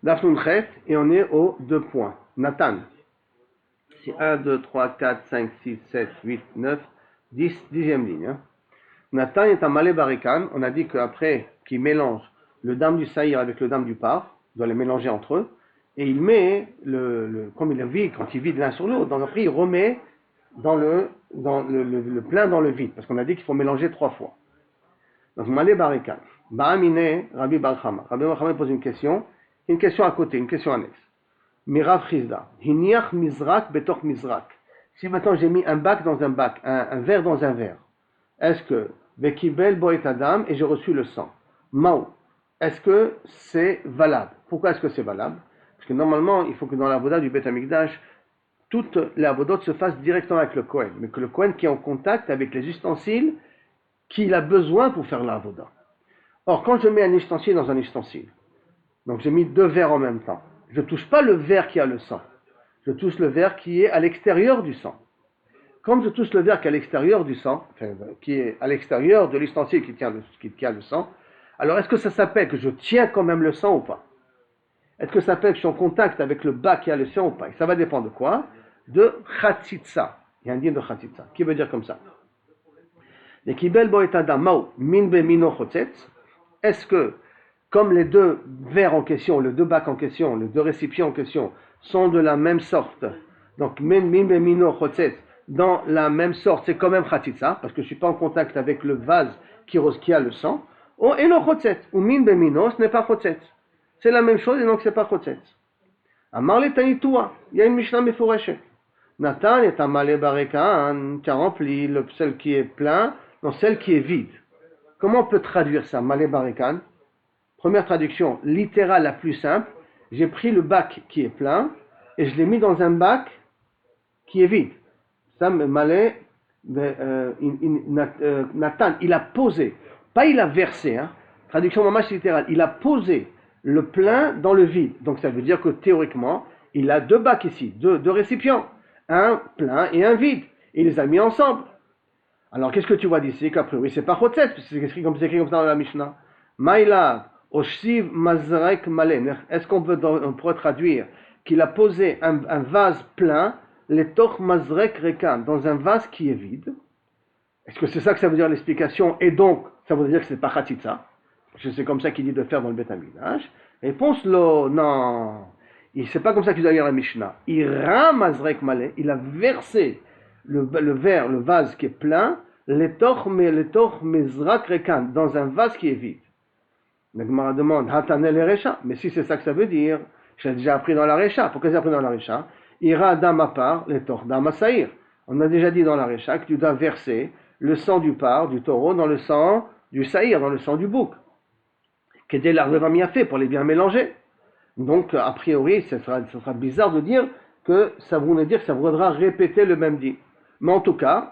Daf Nun Chet, et on est aux 2 points. Nathan. C'est 1, 2, 3, 4, 5, 6, 7, 8, 9, 10, 10e ligne. Hein. Nathan est un malé barikan. On a dit qu'après qu'il mélange le dam du saïr avec le dam du par, il doit les mélanger entre eux, et il met, comme il le vide, quand il vide l'un sur l'autre, donc après il remet le plein dans le vide, parce qu'on a dit qu'il faut mélanger 3 fois. Donc malé barikan. Ba'amine Rabbi Balchama. Rabbi Balchama pose une question à côté, une question annexe. Mirav Chizda. Hiniach mizrak betoch mizrak. Si maintenant j'ai mis un bac dans un bac, un verre dans un verre, est-ce que Vekibel boet adam et j'ai reçu le sang? Mao. Est-ce que c'est valable? Pourquoi est-ce que c'est valable? Parce que normalement, il faut que dans la voda du Bet Amikdash, toute la vodot se fasse directement avec le Kohen, mais que le Kohen qui est en contact avec les ustensiles qu'il a besoin pour faire la voda. Or, quand je mets un ustensile dans un ustensile, donc j'ai mis 2 verres en même temps, je ne touche pas le verre qui a le sang, je touche le verre qui est à l'extérieur du sang. Comme je touche le verre qui est à l'extérieur du sang, qui est à l'extérieur de l'ustensile qui tient le sang, alors est-ce que ça s'appelle que je tiens quand même le sang ou pas? Est-ce que ça s'appelle que je suis en contact avec le bas qui a le sang ou pas? Et ça va dépendre de quoi? De chatzitza. Il y a un din de chatzitza. Qui veut dire comme ça? Les kibel boetada mao min be mino chotzetz. Est-ce que, comme les 2 verres en question, les 2 bacs en question, les 2 récipients en question, sont de la même sorte, donc min be mino chotzetz, dans la même sorte, c'est quand même chatzitza, parce que je ne suis pas en contact avec le vase qui a le sang, ou eno chotzetz, ou min be mino, ce n'est pas chotzetz. C'est la même chose et donc ce n'est pas chotzetz. Amar le Tanitoua, il y a une Mishnah meforeshet. Nathan est un malé barekan qui a rempli celle qui est plein dans celle qui est vide. Comment on peut traduire ça, malé barekan? Première traduction littérale la plus simple, j'ai pris le bac qui est plein et je l'ai mis dans un bac qui est vide. Ça, malé, Nathan, il a posé, pas il a versé, hein. Traduction mamash littérale, il a posé le plein dans le vide. Donc ça veut dire que théoriquement, il a 2 bacs ici, 2 récipients, un plein et un vide. Il les a mis ensemble. Alors qu'est-ce que tu vois d'ici? Qu'a priori, c'est pas chotzet, c'est écrit comme ça dans la Mishnah. Maïla, Oshiv Mazrek Malen. Est-ce qu'on pourrait traduire qu'il a posé un vase plein, les toch Mazrek Rekan, dans un vase qui est vide? Est-ce que c'est ça que ça veut dire l'explication? Et donc, ça veut dire que c'est pas Khatitsa? C'est comme ça qu'il dit de faire dans le Bet Amikdash. Réponse lo, non. C'est pas comme ça qu'il doit lire la Mishnah. Il ramazrek malé, il a versé le verre, le vase qui est plein, les torch mezrak rekan, dans un vase qui est vide. La Gemara demande, hatanel et recha. Mais si c'est ça que ça veut dire, j'ai déjà appris dans la recha. Pourquoi j'ai appris dans la recha? Ira dam à part, les torch dam à saïr. On a déjà dit dans la recha que tu dois verser le sang du par, du taureau, dans le sang du saïr, dans le sang du bouc. Qu'est-ce l'arbre a fait pour les bien mélanger. Donc, a priori, ce sera bizarre de dire que ça voudra répéter le même dit. Mais en tout cas,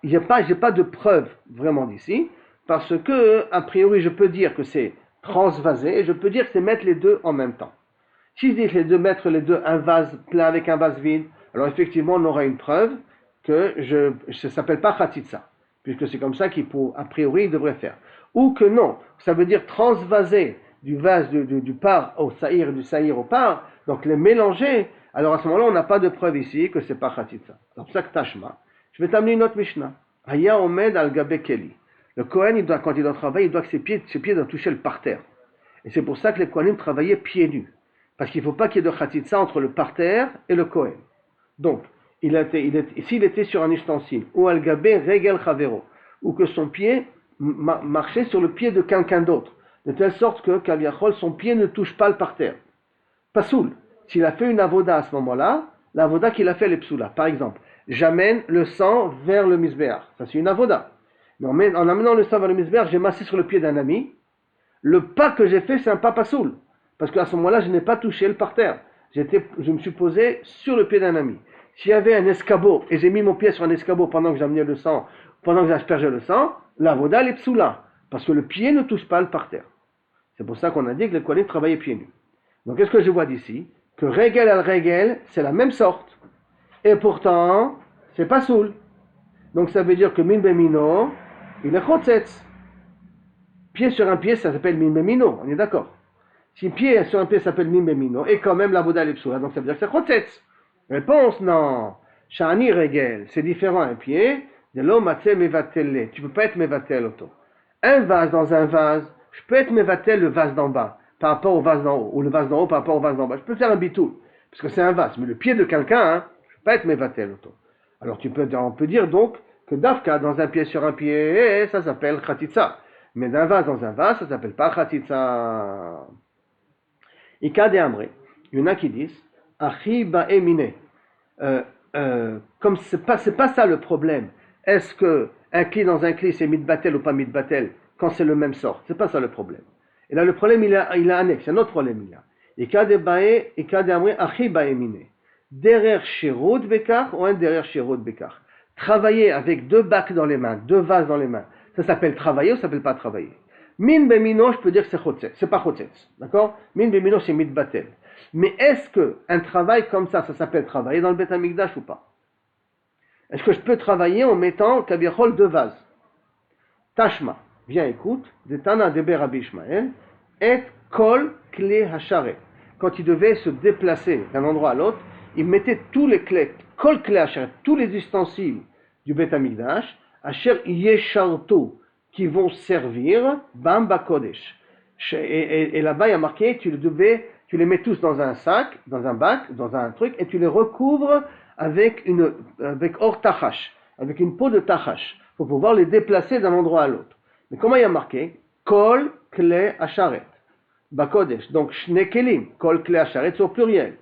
j'ai pas de preuve vraiment d'ici, parce que, a priori, je peux dire que c'est transvasé, et je peux dire que c'est mettre les 2 en même temps. Si je dis que mettre les 2, un vase plein avec un vase vide, alors effectivement, on aura une preuve que ça ne s'appelle pas khatitsa, puisque c'est comme ça a priori, il devrait faire. Ou que non, ça veut dire transvaser du vase du par au saïr et du saïr au par, donc les mélanger, alors à ce moment-là, on n'a pas de preuve ici que c'est pas khatitsa. C'est pour ça que tashma. Je vais t'amener une autre Mishnah. Haya omed al gabe keli. Le Kohen, quand il doit travailler, il doit que ses pieds doivent toucher le parterre. Et c'est pour ça que les Kohanim travaillaient pieds nus. Parce qu'il ne faut pas qu'il y ait de khatitsa entre le parterre et le Kohen. Donc, s'il était sur un ustensile, ou al gabe regel chavero, ou que son pied marchait sur le pied de quelqu'un d'autre, de telle sorte que Kaviachol, son pied ne touche pas le parterre. Pasoul, s'il a fait une avoda à ce moment-là, l'avoda qu'il a fait, elle est psoula. Par exemple, j'amène le sang vers le misbéach. Ça, c'est une avoda. Mais en amenant le sang vers le misbéach, j'ai massé sur le pied d'un ami. Le pas que j'ai fait, c'est un pas pasoul. Parce qu'à ce moment-là, je n'ai pas touché le parterre. Je me suis posé sur le pied d'un ami. S'il y avait un escabeau, et j'ai mis mon pied sur un escabeau pendant que j'amenais le sang, pendant que j'aspergeais le sang, l'avoda, elle est psoula. Parce que le pied ne touche pas le parterre. C'est pour ça qu'on a dit que les Kohanim travaillaient pieds nus. Donc qu'est-ce que je vois d'ici? Que regel al regel, c'est la même sorte. Et pourtant, c'est pas soul. Donc ça veut dire que min bemino, il est chotzetz. Pied sur un pied, ça s'appelle min bemino, on est d'accord. Si pied sur un pied s'appelle mimemino, et quand même la Bouddha l'epsoula, donc ça veut dire que c'est chotzetz. Réponse, non. Shani regel, c'est différent un pied, de l'eau matse mevatelle. Tu peux pas être mevatel auto. Un vase dans un vase, je peux être mevatel le vase d'en bas, par rapport au vase d'en haut, ou le vase d'en haut par rapport au vase d'en bas. Je peux faire un bitou, parce que c'est un vase, mais le pied de quelqu'un, hein, je peux pas être mevatel auto. Alors on peut dire donc que Dafka dans un pied sur un pied, ça s'appelle khatitsa. Mais d'un vase dans un vase, ça s'appelle pas khatitsa. Ika de Amre, il y en a qui disent, Achi ba'emine. Comme c'est pas ça le problème. Est-ce que un cli dans un cli c'est mitbatel ou pas mitbatel quand c'est le même sort? C'est pas ça le problème. Et là le problème il a annexe, c'est un autre problème il y a. Ika de bae, ika de Amre, Achi ba'emine. Derrière shirut bekar ou un derrière shirut bekar. Travailler avec deux bacs dans les mains, deux vases dans les mains, ça s'appelle travailler ou ça s'appelle pas travailler? Min bemino, je peux dire que c'est chotzetz, c'est pas chotzetz, d'accord? Min bemino, c'est mitbatel. Mais est-ce qu'un travail comme ça s'appelle travailler dans le Beth Amikdash ou pas? Est-ce que je peux travailler en mettant kabiachol deux vases? Tashma, viens écoute, de Tana de Rabbi Ishmael, et kol kle hasharet. Quand il devait se déplacer d'un endroit à l'autre, il mettait tous les clés, kol kle hasharet, tous les ustensiles du Beth Amikdash, asher yeshartu, qui vont servir Bamba Kodesh. Et là-bas, il y a marqué, tu les mets tous dans un sac, dans un bac, dans un truc, et tu les recouvres avec or tachash, avec une peau de tachash, pour pouvoir les déplacer d'un endroit à l'autre. Mais comment il y a marqué? Kol kle asharet. Bakodesh. Donc, shne kelim. Kol kle asharet, c'est au pluriel.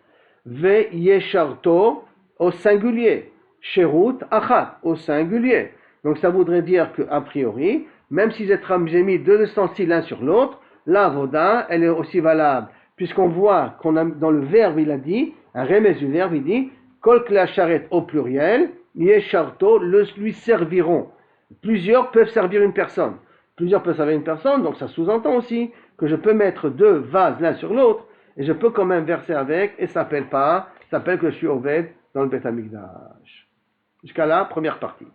Ve yesharto, au singulier. Sherut achat, au singulier. Donc, ça voudrait dire qu'a priori, même si j'ai mis deux ustensiles l'un sur l'autre, la voda, elle est aussi valable. Puisqu'on voit qu'on a, dans le verbe, il a dit, un remez du verbe, il dit, kol kle asharet au pluriel, yesharto, lui serviront. Plusieurs peuvent servir une personne. Plusieurs peuvent servir une personne, donc ça sous-entend aussi que je peux mettre deux vases l'un sur l'autre, et je peux quand même verser avec, et ça s'appelle que je suis Oved dans le Beth Amikdash. Jusqu'à là, première partie.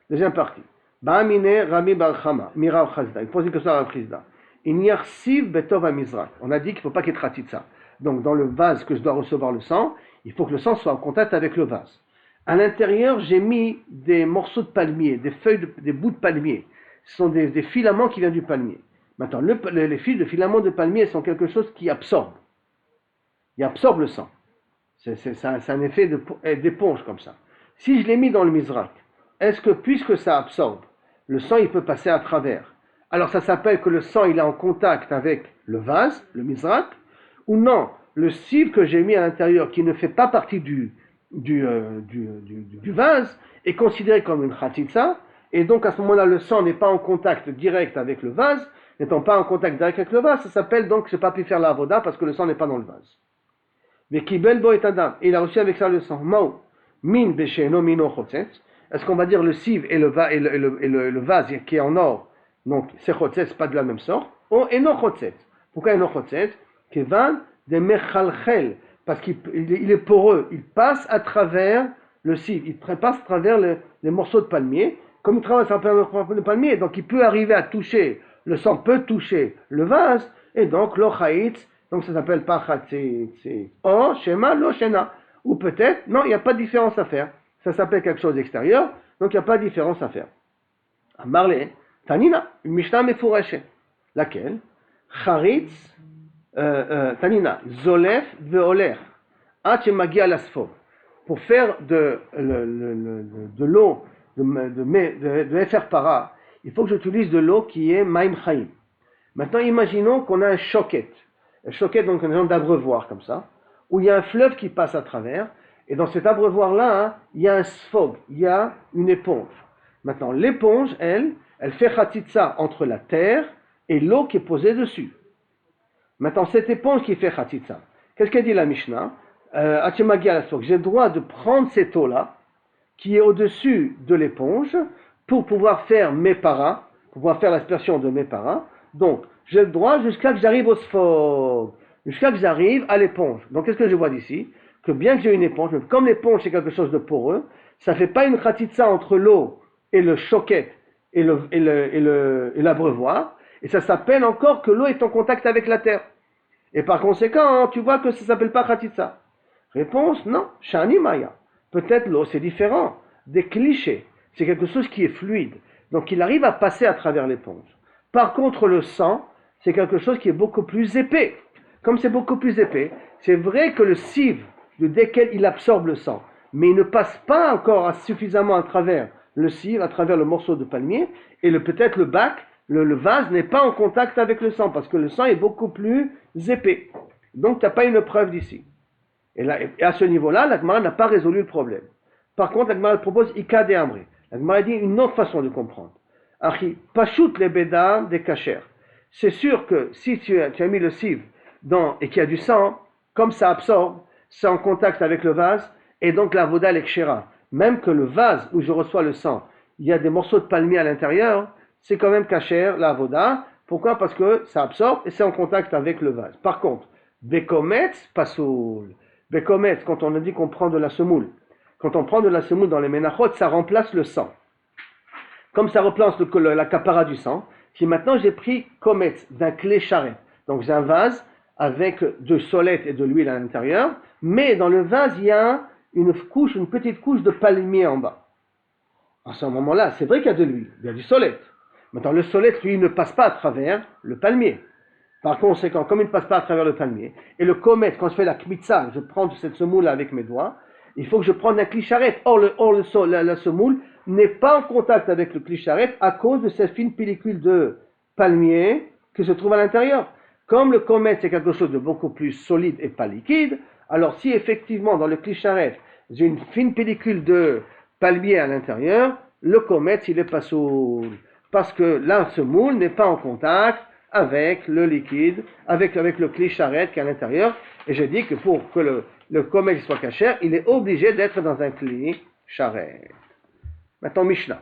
Deuxième partie. Ba'amine Rami Bar Chama, Mira Chazda. Il pose une question à Rav Chizda. Inyarsiv Betov Amizrak. On a dit qu'il ne faut pas qu'il y ait Khatitsa. Donc, dans le vase que je dois recevoir le sang, il faut que le sang soit en contact avec le vase. À l'intérieur, j'ai mis des morceaux de palmier, des feuilles, des bouts de palmier. Ce sont des filaments qui viennent du palmier. Maintenant, les fils de filaments de palmier sont quelque chose qui absorbe. Il absorbe le sang. C'est un effet d'éponge comme ça. Si je l'ai mis dans le Mizrak, est-ce que puisque ça absorbe, le sang il peut passer à travers? Alors ça s'appelle que le sang il est en contact avec le vase, le Mizrak, ou non? Le sieve que j'ai mis à l'intérieur qui ne fait pas partie du vase est considéré comme une khatitsa, et donc à ce moment-là le sang n'est pas en contact direct avec le vase, n'étant pas en contact direct avec le vase, ça s'appelle donc je n'ai pas pu faire la avoda parce que le sang n'est pas dans le vase. Mais kibel bo et adam, il a reçu avec ça le sang. Mao, min besheno mino chotzetz. Est-ce qu'on va dire le sieve et le vase qui est en or, donc c'est chotzetz, pas de la même sorte, ou eno chotzetz. Pourquoi eno chotzetz? Kevan de mechalchel, parce qu'il est poreux, il passe à travers le sieve, il passe à travers les morceaux de palmier, comme il traverse à travers les morceaux de palmier, donc il peut arriver à toucher, le sang peut toucher le vase, et donc lo chaitz, donc ça s'appelle pas chatzitz, oh, shema, lo shena, ou peut-être, non, il n'y a pas de différence à faire, ça s'appelle quelque chose d'extérieur, donc il n'y a pas de différence à faire. Marlé, Tanina, une Mishnah mefureshet, laquelle, charitz, Tanina, Zolef veoler, Hachemagia lasfo. Pour faire de l'eau, de Efer Para, il faut que j'utilise de l'eau qui est Maim Chaim. Maintenant, imaginons qu'on a un choquette. Un choquette, donc un genre d'abreuvoir comme ça, où il y a un fleuve qui passe à travers, et dans cet abreuvoir-là, hein, il y a un sfog, il y a une éponge. Maintenant, l'éponge, elle fait khatitsa entre la terre et l'eau qui est posée dessus. Maintenant, cette éponge qui fait khatitsa, qu'est-ce qu'elle dit la Mishnah? J'ai le droit de prendre cette eau-là, qui est au-dessus de l'éponge, pour pouvoir faire mes paras, pour pouvoir faire l'aspersion de mes paras. Donc, j'ai le droit jusqu'à que j'arrive au sphog, jusqu'à que j'arrive à l'éponge. Donc, qu'est-ce que je vois d'ici? Que bien que j'ai une éponge, mais comme l'éponge c'est quelque chose de poreux, ça ne fait pas une khatitsa entre l'eau et le choquette et l'abreuvoir, et ça s'appelle encore que l'eau est en contact avec la terre. Et par conséquent, tu vois que ça ne s'appelle pas Khatitsa. Réponse, non, Shani Maya. Peut-être l'eau, c'est différent. Des clichés, c'est quelque chose qui est fluide. Donc il arrive à passer à travers l'éponge. Par contre, le sang, c'est quelque chose qui est beaucoup plus épais. Comme c'est beaucoup plus épais, c'est vrai que le sieve, desquels il absorbe le sang, mais il ne passe pas encore suffisamment à travers le sieve, à travers le morceau de palmier, et peut-être le bac, le vase n'est pas en contact avec le sang, parce que le sang est beaucoup plus épais. Donc tu n'as pas une preuve d'ici. Et à ce niveau-là, la Gemara n'a pas résolu le problème. Par contre, la Gemara propose Ika de Amri. La Gemara dit une autre façon de comprendre. Achi, Pashut les Beda des Kacher. C'est sûr que si tu as mis le sieve et qu'il y a du sang, comme ça absorbe, c'est en contact avec le vase, et donc la voda l'ekshera. Même que le vase où je reçois le sang, il y a des morceaux de palmier à l'intérieur, c'est quand même kasher, la voda. Pourquoi? Parce que ça absorbe et c'est en contact avec le vase. Par contre, bekometz pasoul. Bekometz, quand on a dit qu'on prend de la semoule, quand on prend de la semoule dans les menachot, ça remplace le sang. Comme ça remplace la capara du sang, si maintenant j'ai pris kometz d'un clé charrette, donc j'ai un vase avec de solette et de l'huile à l'intérieur, mais dans le vase, il y a une petite couche de palmier en bas. À ce moment-là, c'est vrai qu'il y a de l'huile, il y a du solette. Maintenant, le solette, lui, ne passe pas à travers le palmier. Par conséquent, comme il ne passe pas à travers le palmier, et le kometz, quand je fais la kmitza, je prends cette semoule avec mes doigts, il faut que je prenne un clicharette. Or, la semoule n'est pas en contact avec le clicharette à cause de cette fine pellicule de palmier qui se trouve à l'intérieur. Comme le kometz c'est quelque chose de beaucoup plus solide et pas liquide, alors si effectivement dans le clicharette, j'ai une fine pellicule de palmier à l'intérieur, le kometz il est pas sourd. Parce que la semoule n'est pas en contact avec le liquide, avec le clicharette qui est à l'intérieur. Et je dis que pour que le kometz soit kasher, il est obligé d'être dans un clicharette. Maintenant, Mishnah.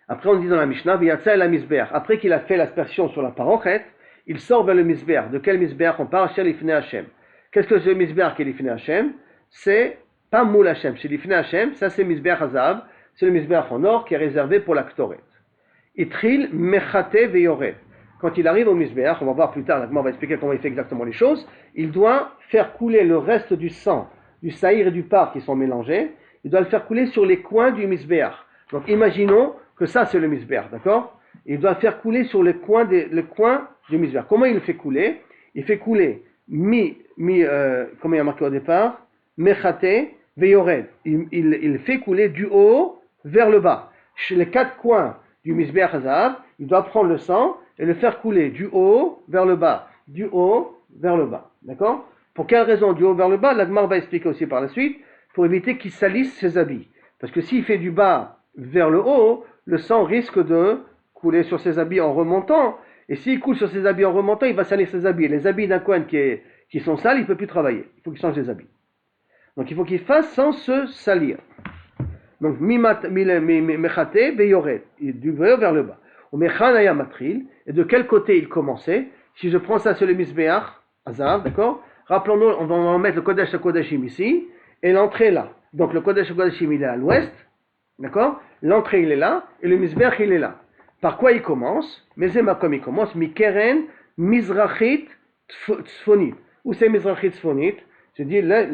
Après, on dit dans la Mishnah, V'yatsa la misbeach. Après qu'il a fait l'aspersion sur la parochet, il sort vers le misbeach. De quel misbeach on parle? Chez l'ifnei Hashem. Qu'est-ce que c'est le misbeach qui est l'ifnei Hashem? C'est pas moul Hashem. Chez l'ifnei Hashem, ça c'est misbeach hazav. C'est le misbeach en or qui est réservé pour la ktoret. Itril mechate veyored. Quand il arrive au misbeach, on va voir plus tard, la Gemara va expliquer comment il fait exactement les choses, il doit faire couler le reste du sang, du saïr et du par qui sont mélangés, il doit le faire couler sur les coins du misbeach. Donc imaginons que ça c'est le misbeach, d'accord? Il doit le faire couler sur les coins du misbeach. Comment il le fait couler? Il fait couler comment il y a marqué au départ? Mechate veyored. Il fait couler du haut vers le bas. Chez les quatre coins du misbeach hazav, il doit prendre le sang et le faire couler du haut vers le bas. Du haut vers le bas. D'accord? Pour quelle raison du haut vers le bas? La Gemara va expliquer aussi par la suite, pour éviter qu'il salisse ses habits. Parce que s'il fait du bas vers le haut, le sang risque de couler sur ses habits en remontant. Et s'il coule sur ses habits en remontant, il va salir ses habits. Et les habits d'un coin qui sont sales, il ne peut plus travailler. Il faut qu'il change les habits. Donc il faut qu'il fasse sans se salir. Donc, mechate veyored, du haut vers le bas. Mechanaya matril, et de quel côté il commençait? Si je prends ça sur le misbeach, hazav, d'accord? Rappelons-nous, on va en mettre le Kodesh HaKodashim ici, et l'entrée là. Donc le Kodesh HaKodashim il est à l'ouest, d'accord? L'entrée il est là, et le misbeach il est là. Par quoi il commence? Mezema comme il commence, Mikeren Mizrachit Tzfonit. Où c'est Mizrachit Tzfonit? Je dis l'est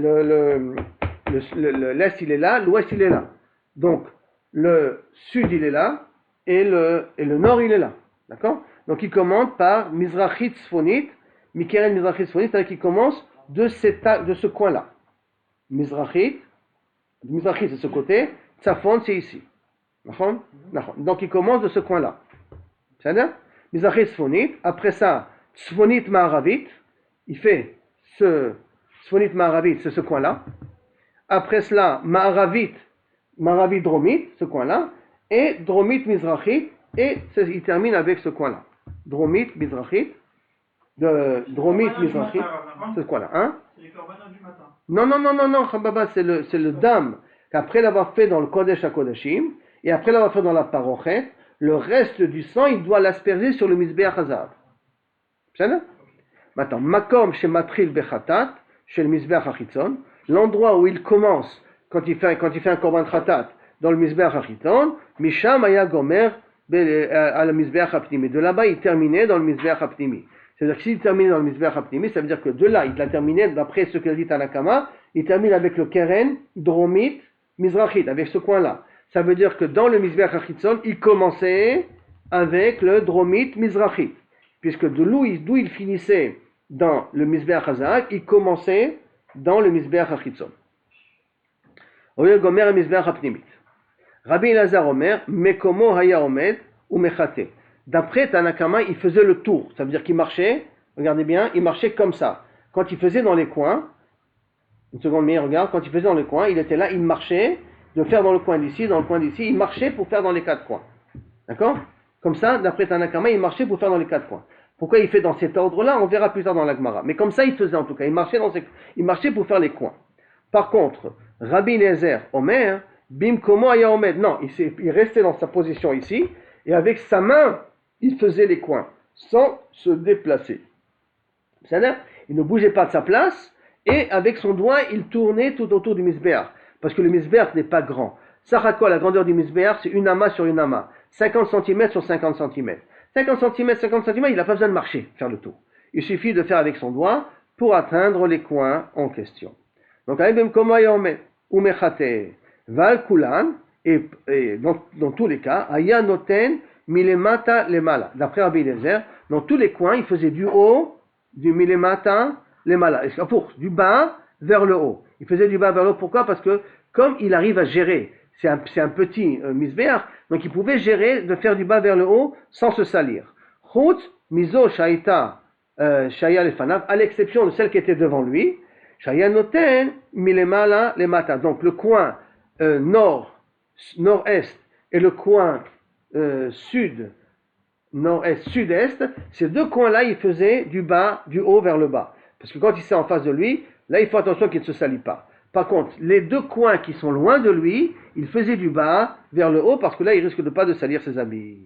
il est là, l'ouest il est là. Donc le sud il est là, et le nord il est là. D'accord? Donc il commence par Mizrachit Tzfonit, Mikeren Mizrachit Tzfonit, c'est-à-dire qu'il commence de ce coin-là. Mizrachit c'est ce côté, Tzafon c'est ici. Donc il commence de ce coin-là. C'est-à-dire Mizrachit Tzfonit, après ça, Tzfonit Ma'aravit, il fait Tzfonit Ma'aravit, c'est ce coin-là. Après cela, Ma'aravit Dromit, ce coin-là, et Dromit Mizrachit, et il termine avec ce coin-là. Dromit Mizrachit, Dromit Mizrachit, ce coin-là. Hein? C'est les corbanotes du matin. Non, Chababa, c'est le dam qu'après l'avoir fait dans le Kodesh HaKodashim, et après l'avoir fait dans la parochet, le reste du sang, il doit l'asperger sur le misbeach hazav. C'est ça? Maintenant, Makom chez Matril Bechatat, chez le misbeach hachitzon, l'endroit où il commence, quand il fait un korban chatat, dans le misbeach hachitzon, Misham aya gomer à la misbeach hapnimi. De là-bas, il terminait dans le misbeach hapnimi. C'est-à-dire que s'il termine dans le Mizbeach HaPnimi, ça veut dire que de là, il a terminé, d'après ce que dit Tanakama, il termine avec le Keren, Dromit, Mizrachit, avec ce coin-là. Ça veut dire que dans le Mizbeach HaChitzon, il commençait avec le Dromit, Mizrachit. Puisque d'où il finissait dans le Mizbeach HaZahav, il commençait dans le Mizbeach HaChitzon. Gomer Mizbeach HaPnimit. Rabbi Elazar Omer, Mekomo Haya Omed ou Mechate. D'après Tanakama, il faisait le tour. Ça veut dire qu'il marchait, regardez bien, il marchait comme ça. Quand il faisait dans les coins, une seconde, mais regarde, quand il faisait dans les coins, il était là, il marchait, de faire dans le coin d'ici, dans le coin d'ici, il marchait pour faire dans les quatre coins. D'accord? Comme ça, d'après Tanakama, il marchait pour faire dans les quatre coins. Pourquoi il fait dans cet ordre-là? On verra plus tard dans la Gemara. Mais comme ça, il faisait en tout cas. Il marchait pour faire les coins. Par contre, Rabbi Eliezer Omer, Bim Komo Aya Omed. Non, il restait dans sa position ici, et avec sa main, il faisait les coins, sans se déplacer. C'est-à-dire, il ne bougeait pas de sa place, et avec son doigt, il tournait tout autour du Mizbeach. Parce que le Mizbeach n'est pas grand. Sarako, la grandeur du Mizbeach, c'est une amas sur une amas. 50 cm sur 50 cm. 50 cm, 50 cm, il n'a pas besoin de marcher, faire le tour. Il suffit de faire avec son doigt pour atteindre les coins en question. Donc, Val Kulan, et dans tous les cas, Aya Noten Milemata Lemala. D'après Rabbi Eliezer, dans tous les coins, il faisait du haut, du Milemata Lemala. Du bas vers le haut. Il faisait du bas vers le haut. Pourquoi? Parce que, comme il arrive à gérer, c'est un petit Mizbeach, donc il pouvait gérer de faire du bas vers le haut sans se salir. Chut, Mizo Shaita Shaya Lefanav, à l'exception de celle qui était devant lui, Shaya Noten Milemala Lemata. Donc le coin nord-est et le coin sud-est, ces deux coins-là, il faisait du haut vers le bas. Parce que quand il s'est en face de lui, là, il faut attention qu'il ne se salit pas. Par contre, les deux coins qui sont loin de lui, il faisait du bas vers le haut, parce que là, il risque de pas de salir ses habits.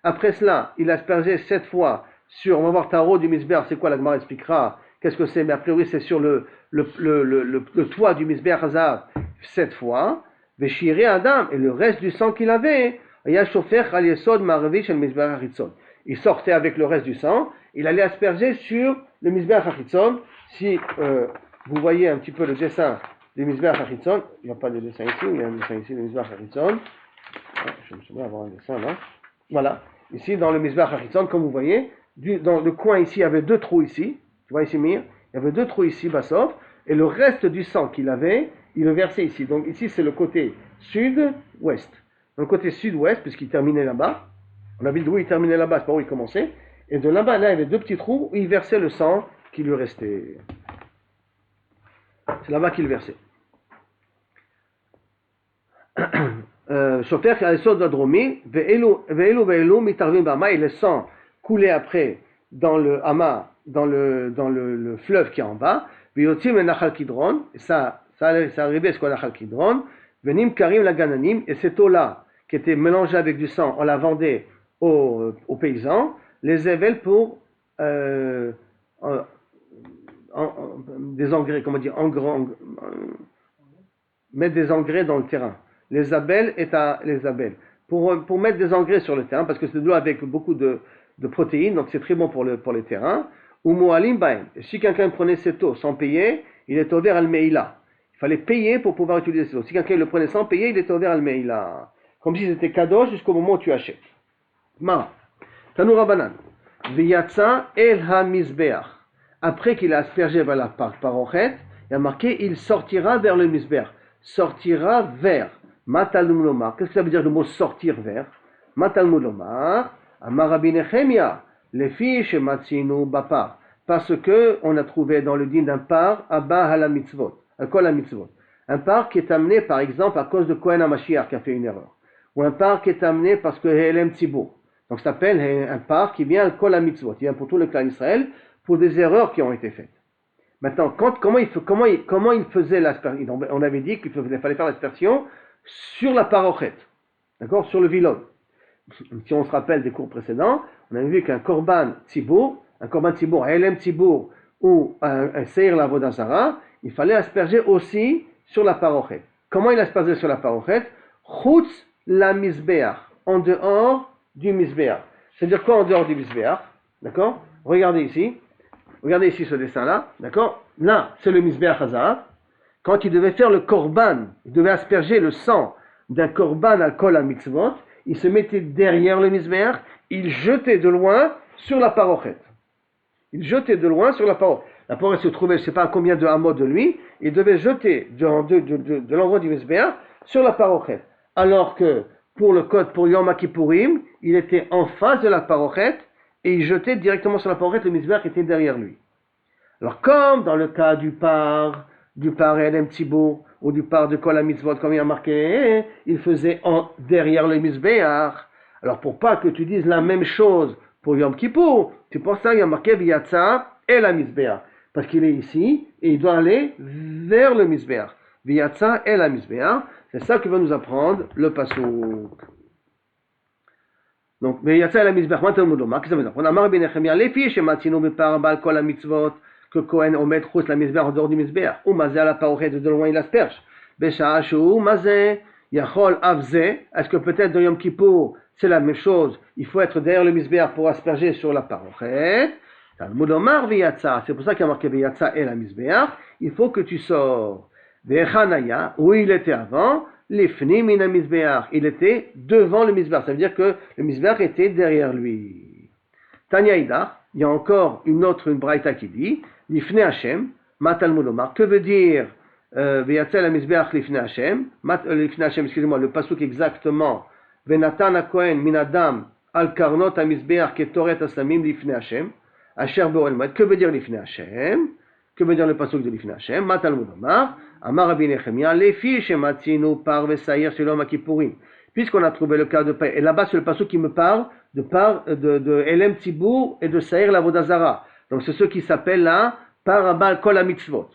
Après cela, il aspergeait 7 fois sur, on va voir Taro du Mizbeach, c'est quoi, la Gemara expliquera qu'est-ce que c'est, mais a priori c'est sur le toit du Mizbeach Hazav 7 fois, Veshiré Adam, et le reste du sang qu'il avait, il sortait avec le reste du sang, il allait asperger sur le Mizbeach HaChitzon. Si vous voyez un petit peu le dessin du Mizbeach HaChitzon, il n'y a pas de dessin ici, il y a un dessin ici du Mizbeach HaChitzon. Je me souviens avoir un dessin là. Voilà, ici dans le Mizbeach HaChitzon, comme vous voyez, dans le coin ici, il y avait 2 trous ici. Tu vois ici, Mir? Il y avait 2 trous ici, Bassof, et le reste du sang qu'il avait, il le versait ici. Donc ici, c'est le côté sud-ouest. Dans le côté sud-ouest, puisqu'il terminait là-bas, on a vu d'où il terminait là-bas, c'est pas où il commençait, et de là-bas, là, il y avait 2 petits trous où il versait le sang qui lui restait. C'est là-bas qu'il versait. Shofer al-Sod Adromi, ve'elu mitarvim b'ama, et le sang coulait après dans le hama, dans le fleuve qui est en bas, ve'yotzim Nachal Kidron, ça arrivait à ce qu'on a Nachal Kidron, venim karim la gananim, et cette eau-là, qui était mélangée avec du sang, on la vendait aux paysans, les évels pour des engrais, comment dire, mettre des engrais dans le terrain. Les abeilles pour mettre des engrais sur le terrain, parce que c'est de l'eau avec beaucoup de protéines, donc c'est très bon pour les terrains. Ou moalim baim. Si quelqu'un prenait cette eau sans payer, il est ouvert al meila. Il fallait payer pour pouvoir utiliser cette eau. Si quelqu'un le prenait sans payer, il est ouvert al meila. Comme si c'était cadeau jusqu'au moment où tu achètes. Ma. Tanoura banan. Viyatsa el ha-mizbeach. Après qu'il a aspergé vers la parochet, il a marqué il sortira vers le mizbeach. Sortira vers. Matalmud lomar. Qu'est-ce que ça veut dire le mot sortir vers? Matalmud lomar. Amar Rabbi Nechemia. Les filles chez Matsinu Bapar. Parce que on a trouvé dans le din d'un par Abba hala mitzvot. Kol mitzvot. Un par qui est amené par exemple à cause de Kohen HaMashiach qui a fait une erreur. Ou un par qui est amené parce que Helem Tzibur. Donc ça s'appelle un par qui vient Kol mitzvot. Il vient pour tout le clan d'Israël pour des erreurs qui ont été faites. Maintenant, comment il faisait l'aspersion? On avait dit qu'il fallait faire l'aspersion sur la parochet, d'accord, sur le vilon. Si on se rappelle des cours précédents, on avait vu qu'un korban tzibour, un elem tzibour ou un seir l'avodah zara, il fallait asperger aussi sur la parochet. Comment il aspergeait sur la parochet? Chutz la misbeach, en dehors du misbeach. C'est-à-dire quoi en dehors du misbeach? D'accord? Regardez ici ce dessin-là, d'accord? Là, c'est le misbeach hazav. Quand il devait faire le korban, il devait asperger le sang d'un korban al kol mitzvot, il se mettait derrière le misbeach, il jetait de loin sur la parochet. Il jetait de loin sur la parochet. La parochet se trouvait, je ne sais pas à combien de hameaux de lui, il devait jeter de l'endroit du misbeach sur la parochet. Alors que pour Yom Kippourim, il était en face de la parochet et il jetait directement sur la parochet, le misbeach était derrière lui. Alors comme dans le cas du par Elem Tzibour ou du par de Kol HaMitzvot, comme il y a marqué, il faisait derrière le misbeach. Alors pour pas que tu dises la même chose pour Yom Kippour, c'est pour ça qu'il y a marqué V'yatsa et la misbeach. Parce qu'il est ici et il doit aller vers le misbeach. V'yatsa et la misbeach. C'est ça que va nous apprendre le pasuk. Donc, V'yatsa et la misbeach, qu'est-ce que ça veut dire? On a marqué Nechemia, les filles chez Matzino Bepar Bal Kol HaMitzvot, que Kohen omet chus la misbeach en dehors du misbeach. Ou mazé à la parochet de loin il asperge. Besha Shu mazé yachol avze. Est-ce que peut-être dans Yom Kippour c'est la même chose? Il faut être derrière le misbeach pour asperger sur la parochet. Talmud Omar v'yatsa. C'est pour ça qu'il y a marqué v'yatsa et la misbeach. Il faut que tu sors. V'echanaya, où il était avant, l'ifni mina misbeach. Il était devant le misbeach. Ça veut dire que le misbeach était derrière lui. Tanya Ida, il y a encore une braïta qui dit l'ifni Hashem, ma Talmud Omar. Que veut dire v'yatsa la misbeach l'ifni Hashem? L'ifni Hashem, excusez-moi, le pasuk exactement. Venatan haKohen min adam al karnot hamizbeach ketoret aslamim l'ifni Hashem. Asher Borel Moed. Que veut dire l'ifni Hashem? Que veut dire le pasuk de l'ifni Hashem? Ma Talmud Omar, Amar Rabbi Nechemia, les filles chez Matzinu par Vesaïr chez l'homme à Kippourim. Puisqu'on a trouvé le cas de paix, et là-bas c'est le pasuk qui me parle de Elem Tzibour et de Saïr l'Avodazara. Donc c'est ce qui s'appelle là Parabal Kol HaMitzvot.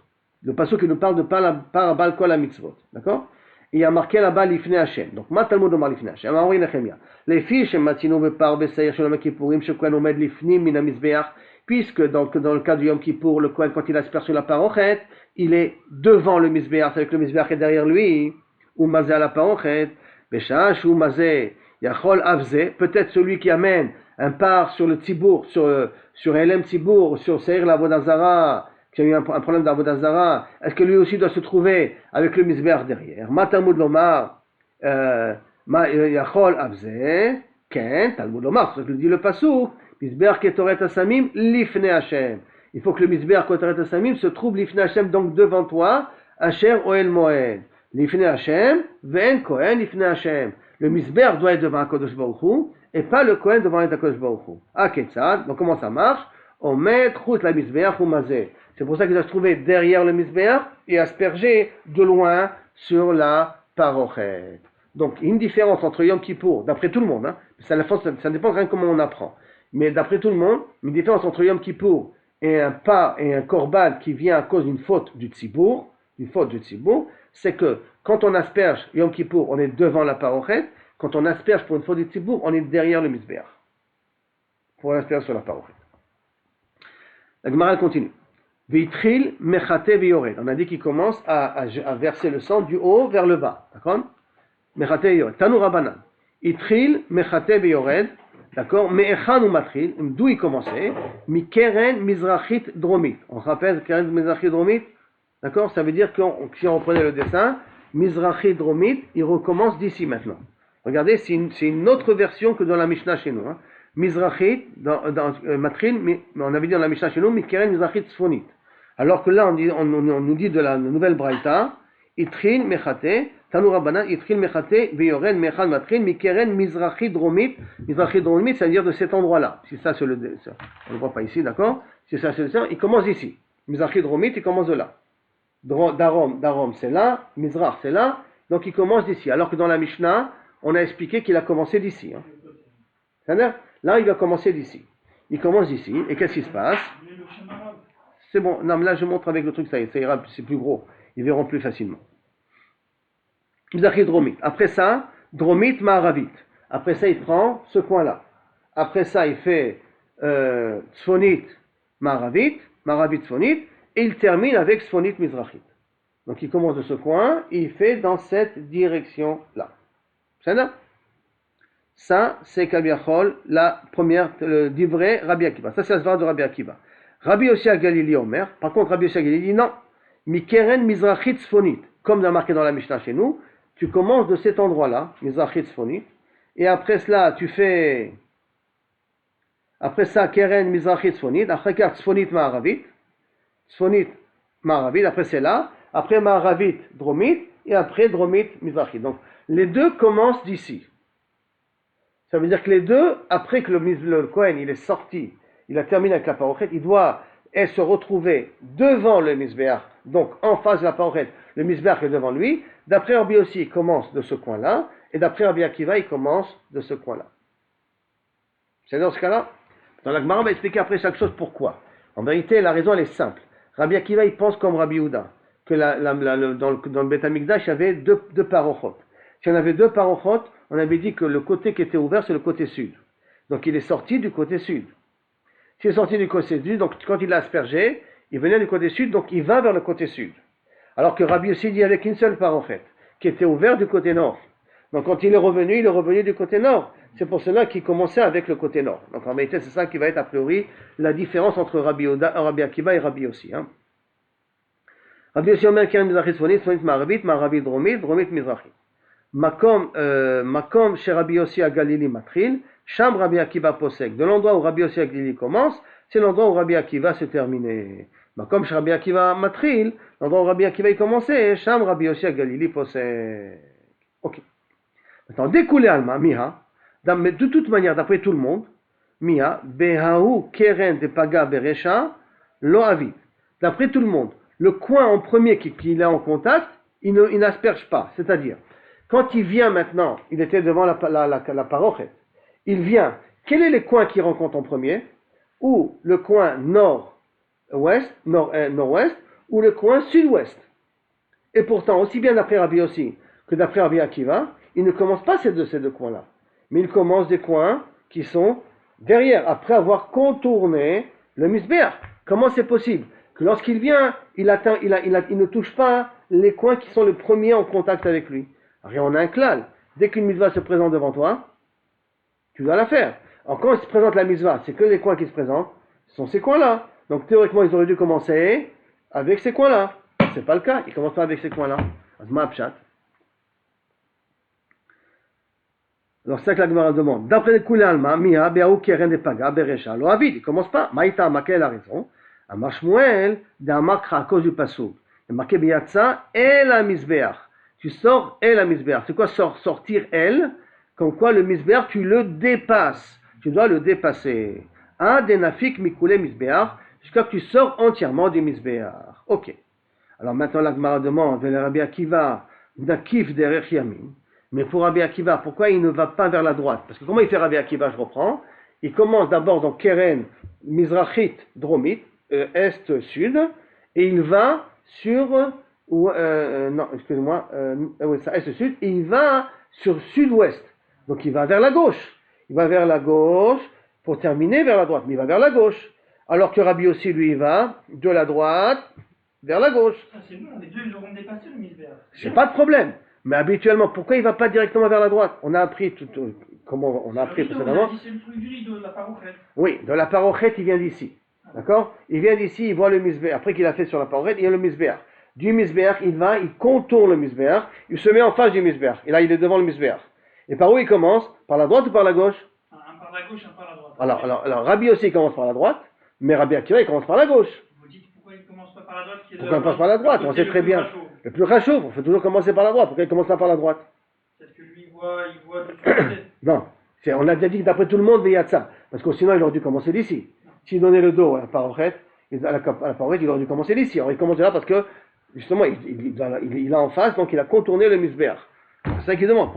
Le pasuk qui nous parle de Parabal Kol HaMitzvot. D'accord? Et il y a marqué là-bas l'ifni Hashem. Donc Ma Talmud Omar l'ifni Hashem. Amar Rabbi Nechemia, les filles chez Matzinu par Vesaïr chez l'homme à Kippourim, chez Kohen Omed l'ifni min hamizbeach. Puisque dans le cas du Yom Kippour, le Kohen, quand il asperge sur la parochet, il est devant le misbeach, avec le misbeach est derrière lui, ou mazé à la parochet, beshash ou mazé, yachol avze, peut-être celui qui amène un par sur le tzibour, sur Elem Tzibour, sur Seir l'Avodazara, qui a eu un problème d'Avodazara, est-ce que lui aussi doit se trouver avec le misbeach derrière? Matamud lomar, yachol avze, ken, talmud lomar, c'est ce que dit le pasuk, misbeach ketoret asamim l'ifne Hashem. Il faut que le misbeach ketoret asamim se trouve l'ifne Hashem, donc devant toi, Asher Oel Moed. L'ifne Hashem, ve'en Kohen l'ifne Hashem. Le misbeach doit être devant HaKadosh Baruch Hu, et pas le Kohen devant HaKadosh Baruch Hu. Ketzad, donc comment ça marche? On met chut la misbeach ou mazé. C'est pour ça qu'il doit se trouver derrière le misbeach et asperger de loin sur la parochet. Donc une différence entre Yom Kippour, d'après tout le monde, hein, ça dépend rien de comment on apprend. Mais d'après tout le monde, une différence entre Yom Kippour et un korban qui vient à cause d'une faute du tzibour, c'est que quand on asperge Yom Kippour, on est devant la parochet. Quand on asperge pour une faute du tzibour, on est derrière le misbeach. Pour asperger sur la parochet. La Gemara continue. Vitril mechate v'yored. On a dit qu'il commence à verser le sang du haut vers le bas. D'accord? Mechate v'yored. Tanu Rabbanan. Itril mechate v'yored. D'accord? Me'echan ou matril, d'où il commençait? Mi keren mizrachit dromit. On se rappelle keren mizrachit dromit? D'accord? Ça veut dire que si on reprenait le dessin, mizrachit dromit, il recommence d'ici maintenant. Regardez, c'est une autre version que dans la Mishnah chez nous. Hein. Mizrachit, dans matril, on avait dit dans la Mishnah chez nous, mi keren mizrachit sfonit. Alors que là, on nous dit de la nouvelle Braïta, itril mechate, Tanu Rabbanan, Itril Mechate, Veyoren, Mechan Matrin, Mikeren, Mizrachi Dromit. Mizrachi Dromit, c'est-à-dire de cet endroit-là. Si ça, c'est on ne le voit pas ici, d'accord? Si ça, c'est le dessin, il commence ici. Mizrachi Dromit, il commence de là. Darom, c'est là. Mizrach, c'est là. Donc, il commence d'ici. Alors que dans la Mishnah, on a expliqué qu'il a commencé d'ici. Hein. C'est-à-dire, là, il va commencer d'ici. Il commence d'ici. Et qu'est-ce qui se passe? C'est bon. Non, mais là, je montre avec le truc, ça ira, c'est plus gros. Ils verront plus facilement. Mizrachi Dromit. Après ça, Dromit Ma'aravit. Après ça, il prend ce coin-là. Après ça, il fait Tzfonit Ma'aravit, Ma'aravit Tzfonit, et il termine avec Tzfonit Mizrachit. Donc il commence de ce coin, et il fait dans cette direction-là. C'est ça? Ça, c'est Kabiachol, la première, d'ivré Rabbi Akiva. Ça, c'est la svara de Rabbi Akiva. Rabbi Yossi Galili Omer, par contre, Rabbi Yossi Galili dit non. Mikeren Mizrachit Sfonit. Comme marqué dans la Mishnah chez nous, tu commences de cet endroit-là, Mizrachit Sfonit, et après cela, tu fais. Après ça, Keren Mizrachit Sfonit, après Sfonit Ma'aravit, Sfonit Ma'aravit, après c'est là, après Ma'aravit Dromit, et après Dromit Mizrachit. Donc, les deux commencent d'ici. Ça veut dire que les deux, après que le Kohen il est sorti, il a terminé avec la parochet, il doit se retrouver devant le Mizbeach, donc en face de la parochet, le Mizbeach est devant lui. D'après Rabbi aussi, il commence de ce coin-là, et d'après Rabbi Akiva, il commence de ce coin-là. C'est dans ce cas-là. Dans la Gemara, on va expliquer après chaque chose pourquoi. En vérité, la raison elle est simple. Rabbi Akiva, il pense comme Rabbi Yehuda, que dans le Beth Amikdash, il y avait deux parochot. Si on avait deux parochot, on avait dit que le côté qui était ouvert, c'est le côté sud. Donc il est sorti du côté sud. S'il est sorti du côté sud, donc quand il l'a aspergé, il venait du côté sud, donc il va vers le côté sud. Alors que Rabbi aussi dit avec une seule parochet, qui était ouvert du côté nord. Donc quand il est revenu du côté nord. C'est pour cela qu'il commençait avec le côté nord. Donc en réalité, c'est ça qui va être a priori la différence entre Rabbi Akiva et Rabbi Yossi. Rabbi Yossi Omer Keren Mizrachit Sfonit, Sfonit Ma'aravit, Ma'aravit Dromit, Dromit Mizrachit. Makom chez Rabbi Yossi à Galili Matril, Sham Rabbi Akiva Posek. De l'endroit où Rabbi Yossi à Galili commence, c'est l'endroit où Rabbi Akiva se termine. Makom chez Rabbi Akiva Matril, l'endroit où Rabbi Akiva y commençait, Sham Rabbi Yossi à Galili Posek. Ok. Maintenant, découlé Alma, Miha, de toute manière, d'après tout le monde, Miha, Behaou Keren de Paga Beresha, Lo Avid. D'après tout le monde, le coin en premier qu'il est en contact, il n'asperge pas. C'est-à-dire, quand il vient maintenant, il était devant la parochet, il vient, quels sont les coins qu'il rencontre en premier? Ou le coin nord-ouest, nord-ouest, ou le coin sud-ouest. Et pourtant, aussi bien d'après Rabbi Yossi que d'après Rabbi Akiva, il ne commence pas ces deux coins-là. Mais il commence des coins qui sont derrière, après avoir contourné le Mizbeach. Comment c'est possible? Que lorsqu'il vient, il ne touche pas les coins qui sont les premiers en contact avec lui. Alors on a un klal. Dès qu'une mitzvah se présente devant toi, tu dois la faire. Alors quand il se présente la mitzvah, c'est que les coins qui se présentent, ce sont ces coins-là. Donc théoriquement, ils auraient dû commencer avec ces coins-là. C'est pas le cas, ils commencent pas avec ces coins-là. Azma Pshat. Alors c'est ça que la Gemara demande. D'après le Koulé Alma, Mia, Beaou Keren de Paga, Beresha, Lo Avid, il commence pas. Maïta, Makel a raison. Amar Shmuel, d'Amakra à cause du Passouk. Il marqué Biyatsa, et la Mizbeach. Tu sors et la Mizbeach. C'est quoi sortir elle? Comme quoi le Mizbeach, tu le dépasses. Tu dois le dépasser. Un denafik mikule Mizbeach, jusqu'à que tu sors entièrement du Mizbeach. Ok. Alors maintenant la Gemara demande, le Rabbi Akiva, Nakif derech Yamin. Mais pour Rabbi Akiva, pourquoi il ne va pas vers la droite? Parce que comment il fait Rabbi Akiva? Je reprends. Il commence d'abord dans Keren, Mizrachit, Dromit, est-sud, et il va sur, non, excusez-moi, oui, ça est-sud, et il va sur sud-ouest. Donc il va vers la gauche. Il va vers la gauche pour terminer vers la droite, mais il va vers la gauche. Alors que Rabbi aussi, lui, il va de la droite vers la gauche. Ça c'est bon, les deux ils auront dépassé le Mizbeach. C'est pas de problème. Mais habituellement, pourquoi il ne va pas directement vers la droite? On a appris comment on a appris précédemment. C'est le truc du rideau de la parochet. Oui, de la parochet, il vient d'ici. D'accord? Il vient d'ici, il voit le Mizbeach. Après qu'il a fait sur la parochet, il y a le Mizbeach. Du Mizbeach, il contourne le Mizbeach, il se met en face du Mizbeach. Et là, il est devant le Mizbeach. Et par où il commence? Par la droite ou par la gauche? Un par la gauche, un par la droite. Alors Rabbi aussi commence par la droite, mais Rabbi Akiva, il commence par la gauche. Vous dites pourquoi il ne commence pas par la droite? Pourquoi il passe par la droite? On sait très bien. Le plus rachauve, on fait toujours commencer par la droite. Pourquoi il commence pas par la droite? Peut-être que lui, il voit de son côté. Non, on a déjà dit que d'après tout le monde, il y a de ça. Parce que sinon, il aurait dû commencer d'ici. S'il donnait le dos à la parochet, il aurait dû commencer d'ici. Alors il commence là parce que, justement, il a en face, donc il a contourné le Mizbeach. C'est ça qu'il demande.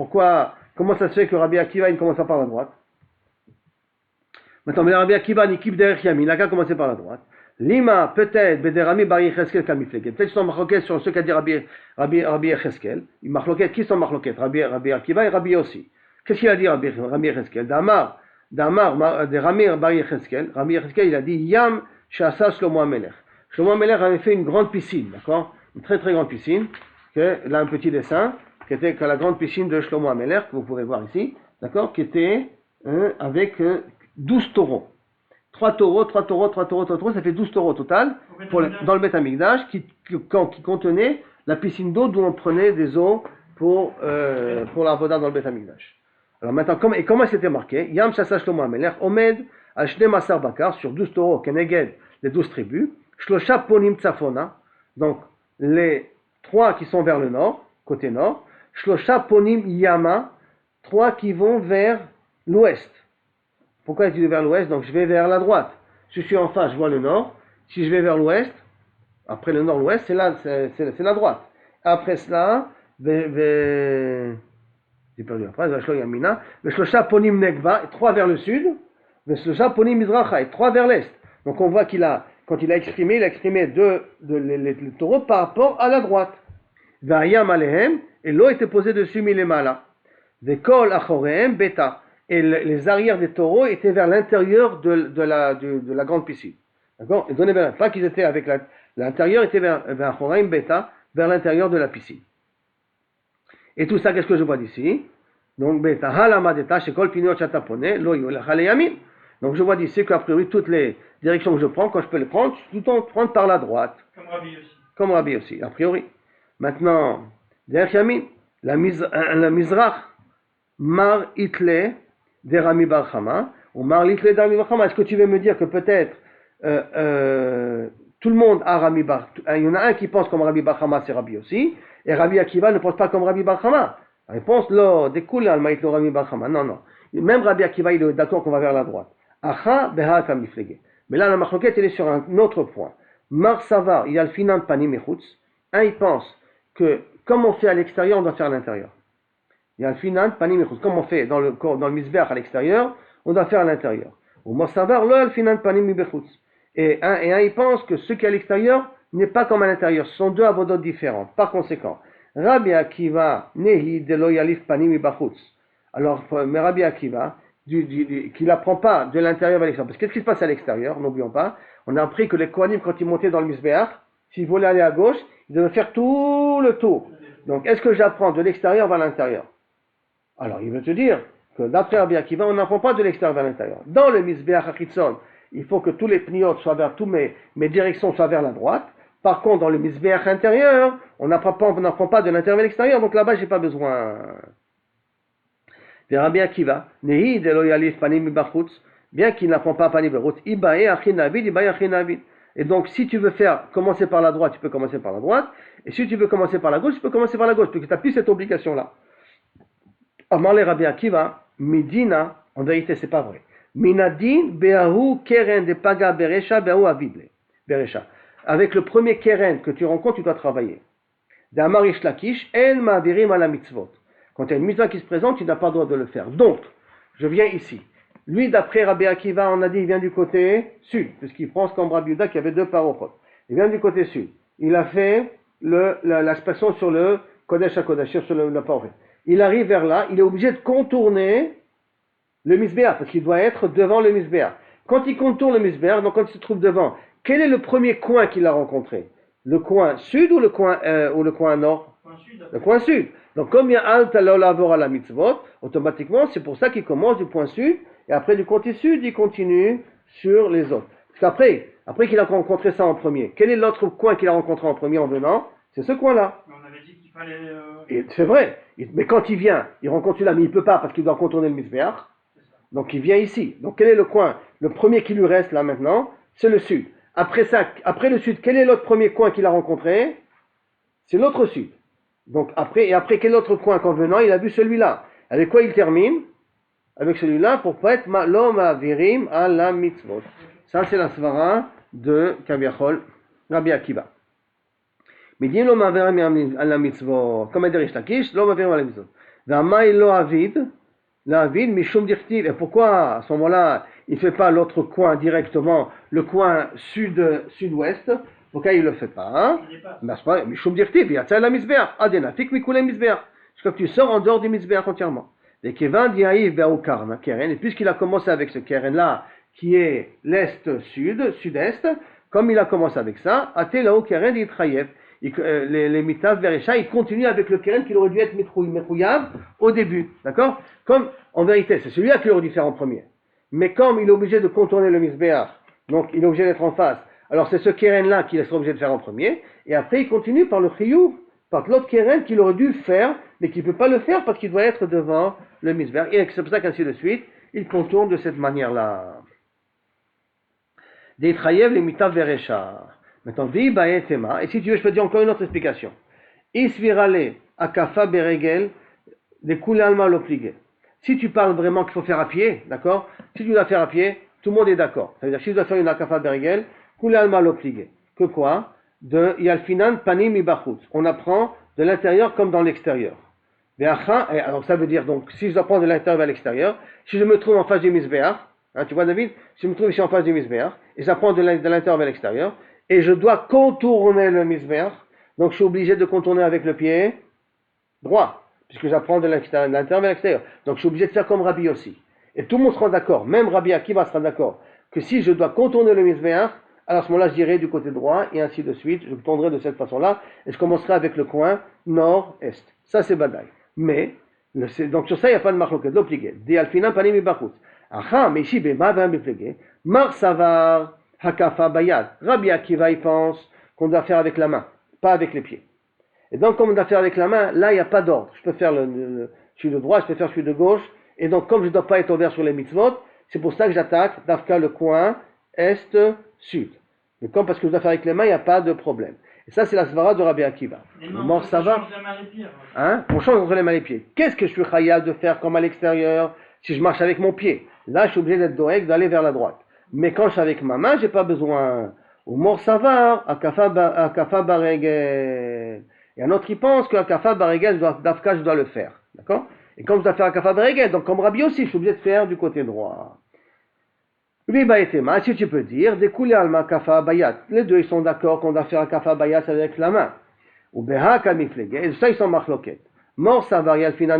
Comment ça se fait que Rabbi Akiva, il ne commence pas par la droite? Maintenant, mais Rabbi Akiva, Nikib derech Yamin, il n'a qu'à commencer par la droite. Lima, peut-être, Bederami Bari Yecheskel Kamifleke. Peut-être qu'ils sont marloqués sur ce qu'a dit Rabbi Yecheskel. Qui sont marloqués? Rabbi Akiva et Rabbi Yossi. Qu'est-ce qu'il a dit Rabbi Yecheskel? Damar, de Rabbi Yecheskel. Rabbi Yecheskel, il a dit Yam Shasa Shlomo HaMelech. Shlomo HaMelech avait fait une grande piscine, d'accord? une très très grande piscine, là un petit dessin, qui était que la grande piscine de Shlomo Ameler, que vous pouvez voir ici, d'accord, qui était avec 12 taureaux. 3 taureaux, 3 taureaux, 3 taureaux, 3 taureaux, ça fait 12 taureaux au total dans le Beth Amikdash qui contenait la piscine d'eau d'où on prenait des eaux pour la voda dans le Beth Amikdash. Alors maintenant, comment c'était marqué? Yam Shasa Shlomo Amelech, Omed, al Shne Masar Bakar, sur 12 taureaux, Keneged, les 12 tribus, Shlosha Ponim Tsafona, donc les 3 qui sont vers le nord, côté nord, Shlosha Ponim Yama, 3 qui vont vers l'ouest. Pourquoi est-ce que je vais vers l'ouest? Donc je vais vers la droite. Si je suis en face, je vois le nord. Si je vais vers l'ouest, après le nord-ouest, c'est la droite. Après cela, j'ai perdu la phrase, Shlosha Ponim Negva, 3 vers le sud, Shlosha Ponim Mizracha, et 3 vers l'est. Donc on voit quand il a exprimé les taureaux par rapport à la droite. Va'ayam alehem, et l'eau était posée dessus milemala. Vekol achorehem beta. Et les arrières des taureaux étaient vers l'intérieur de la grande piscine. D'accord? Et pas qu'ils étaient avec l'intérieur, était vers Choraim Beta, vers l'intérieur de la piscine. Et tout ça, qu'est-ce que je vois d'ici? Donc, Beta, Halamadeta, Shekol Pinot Chatapone, Loyo, Yamin. Donc, je vois d'ici qu'a priori, toutes les directions que je prends, quand je peux les prendre, je peux tout prendre par la droite. Comme Rabbi aussi, a priori. Maintenant, derrière Yamin, la Mizrach, Mar Itle, des Rami Bar Chama, ou Mar Litle d'Rami Bar Chama. Est-ce que tu veux me dire que peut-être tout le monde a Rami Bar, il y en a un qui pense comme Rabbi Bar Chama, c'est Rabbi aussi, et Rabbi Akiva ne pense pas comme Rabbi Bar Chama. La réponse, lo, découle al maïtlo Rabbi Bar Chama. Non, non. Même Rabbi Akiva, il est d'accord qu'on va vers la droite. Acha beha kamiflege. Mais là, la marloquette, elle est sur un autre point. Mar Savar, il y a le finan panim echutz. Un, il pense que comme on fait à l'extérieur, on doit faire à l'intérieur. Il y a le finan panim echutz. Comme on fait dans le misbeach à l'extérieur, on doit faire à l'intérieur. Ou Mar Savar, lo, le finan panim ibechutz. Et un, il pense que ce qui est à l'extérieur n'est pas comme à l'intérieur. Ce sont deux avodotes différentes. Par conséquent, Rabbi Akiva nehi de lo yalif panim ibachutz. Alors, mais Rabbi Akiva, qui n'apprend pas de l'intérieur vers l'extérieur. Parce que qu'est-ce qui se passe à l'extérieur? N'oublions pas. On a appris que les Kohanim, quand ils montaient dans le misbeach, s'ils voulaient aller à gauche, ils devaient faire tout le tour. Donc, est-ce que j'apprends de l'extérieur vers l'intérieur? Alors, il veut te dire que d'après Rabbi Akiva, on n'apprend pas de l'extérieur vers l'intérieur. Dans le misbeach Achitzon, il faut que tous les pniot soient vers, tous mes directions soient vers la droite. Par contre, dans le misbeach intérieur, on n'apprend pas de l'intérieur vers l'extérieur, donc là-bas, j'ai pas besoin. De Rabbi Akiva, nehi de lo yalif panim ibachutz, bien qu'il n'apprend pas panim ibachutz, ibae achin avid, ibae achin avid. Et donc, si tu veux commencer par la droite, tu peux commencer par la droite, et si tu veux commencer par la gauche, tu peux commencer par la gauche, parce que tu n'as plus cette obligation-là. Amarle Rabbi Akiva, midina, en vérité, c'est pas vrai. Minadin beahu keren de paga beresha beahu avidle. Beresha. Avec le premier keren que tu rencontres, tu dois travailler. D'amarish lakish, el ma'avirim ala mitzvot. Quand il y a une mitzvah qui se présente, tu n'as pas le droit de le faire. Donc, je viens ici. Lui, d'après Rabbi Akiva, on a dit, il vient du côté sud, puisqu'il pense comme Rabbi Yehuda qui avait deux parochot. Il vient du côté sud. Il a fait l'aspersion sur le Kodesh HaKodashim, sur le parochet. Il arrive vers là, il est obligé de contourner le misbeach, parce qu'il doit être devant le misbeach. Quand il contourne le misbeach, donc quand il se trouve devant, quel est le premier coin qu'il a rencontré? Le coin sud ou le coin nord? Le coin sud. Donc comme il y a alta lolavor à la mitzvot, automatiquement c'est pour ça qu'il commence du point sud, et après du côté sud, il continue sur les autres. Parce qu'après qu'il a rencontré ça en premier, quel est l'autre coin qu'il a rencontré en premier en venant? C'est ce coin-là. Mais on avait dit qu'il fallait... Et c'est vrai. Mais quand il vient, il rencontre celui-là, mais il ne peut pas parce qu'il doit contourner le misbeach. Donc il vient ici. Donc quel est le coin? Le premier qui lui reste là maintenant, c'est le sud. Après le sud, quel est l'autre premier coin qu'il a rencontré? C'est l'autre sud. Donc après, quel autre coin qu'en venant, il a vu celui-là. Avec quoi il termine? Avec celui-là pour pas être l'homme à virim à la mitzvot. Ça c'est la svara de Kaviachol, Rabbi Akiva. Mais dit l'homme à virim à la mitzvot, comme dit Rish Lakish, l'homme à virim à la mitzvot. V'amai lo avid, l'avid mishum dirtiv. Et pourquoi à ce moment-là il ne fait pas l'autre coin directement, le coin sud-ouest? Pourquoi il ne le fait pas? Hein? Mishum dirtiv, yatsa la misbeach, adena fik mikule misbeach. Jusqu'à ce que tu sors en dehors du misbeach entièrement. Et Kevan diaïv vers Karna, Keren, et puisqu'il a commencé avec ce Keren-là, qui est l'est-sud, sud-est, comme il a commencé avec ça, Atelao Keren d'Itrayev, les mitav veresha, ils continuent avec le keren qu'il aurait dû être mechouyav au début, d'accord? Comme, en vérité, c'est celui-là qu'il aurait dû faire en premier. Mais comme il est obligé de contourner le misbéach, donc il est obligé d'être en face, alors c'est ce keren-là qu'il sera obligé de faire en premier, et après il continue par le chiyuv, par l'autre keren qu'il aurait dû faire, mais qu'il ne peut pas le faire parce qu'il doit être devant le misbéach. Et c'est pour ça qu'ainsi de suite, il contourne de cette manière-là. D'Etrayev les mitav veresha. Maintenant, et si tu veux, je peux dire encore une autre explication. Isvirale akafa beregel de kule alma l'obligé. Si tu parles vraiment qu'il faut faire à pied, d'accord? Si tu dois faire à pied, tout le monde est d'accord. Ça veut dire si tu dois faire une akafa beregel, kule alma l'obligé. Que quoi? De yalfinan panim ibachutz. On apprend de l'intérieur comme dans l'extérieur. Alors ça veut dire donc, si je dois prendre de l'intérieur vers l'extérieur, si je me trouve en face du misbéach, hein, tu vois David, si je me trouve ici en face du misbéach, et j'apprends de l'intérieur vers l'extérieur, et je dois contourner le misbéach, donc je suis obligé de contourner avec le pied droit, puisque j'apprends de l'intérieur vers l'extérieur. Donc je suis obligé de faire comme Rabbi aussi. Et tout le monde sera d'accord, même Rabbi Akiva sera d'accord, que si je dois contourner le misbéach, alors à ce moment-là je dirai du côté droit, et ainsi de suite, je tournerai de cette façon-là, et je commencerai avec le coin nord-est. Ça c'est Badaï. Mais, donc sur ça il n'y a pas de marloquet, de l'obligé. Di alfina panim ibachutz. Aha, mais ici, mar savar hakafa bayad. Rabbi Akiva, il pense qu'on doit faire avec la main, pas avec les pieds. Et donc, comme on doit faire avec la main, là, il n'y a pas d'ordre. Je peux faire je suis de droite, je peux faire celui de gauche. Et donc, comme je ne dois pas être ouvert sur les mitzvot, c'est pour ça que j'attaque d'Afka le coin est-sud. Mais comme parce que je dois faire avec les mains, il n'y a pas de problème. Et ça, c'est la svara de Rabbi Akiva. On change les pieds. Hein? On change entre les mains et les pieds. Qu'est-ce que je suis chayav de faire comme à l'extérieur si je marche avec mon pied? Là, je suis obligé d'être doeg, d'aller vers la droite. Mais quand je suis avec ma main, j'ai pas besoin. Ou mor savar, akafa baregel. Et un autre, il pense qu'akafa baregel, d'afka, je dois le faire. D'accord? Et comme je dois faire akafa baregel, donc comme Rabbi aussi, je suis obligé de faire du côté droit. Oui, baetema, si tu peux dire, découlé alma akafa bayat. Les deux, ils sont d'accord qu'on doit faire akafa bayat avec la main. Ou beha kamiflege. Et ça, ils sont marloquet. Mor savar yalfinan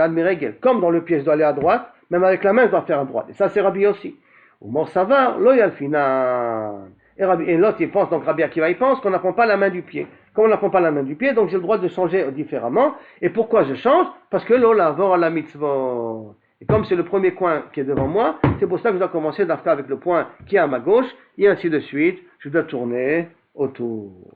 admiregel. Comme dans le pied, je dois aller à droite. Même avec la main, je dois faire à droite. Et ça, c'est Rabbi aussi. Ou mor savar, lo yalfinan. Et l'autre, il pense, donc Rabbi Akiva, il pense qu'on n'apprend pas la main du pied. Comme on n'apprend pas la main du pied, donc j'ai le droit de changer différemment. Et pourquoi je change? Parce que l'ola avor la mitzvot. Et comme c'est le premier coin qui est devant moi, c'est pour ça que je dois commencer d'afka avec le point qui est à ma gauche, et ainsi de suite. Je dois tourner autour.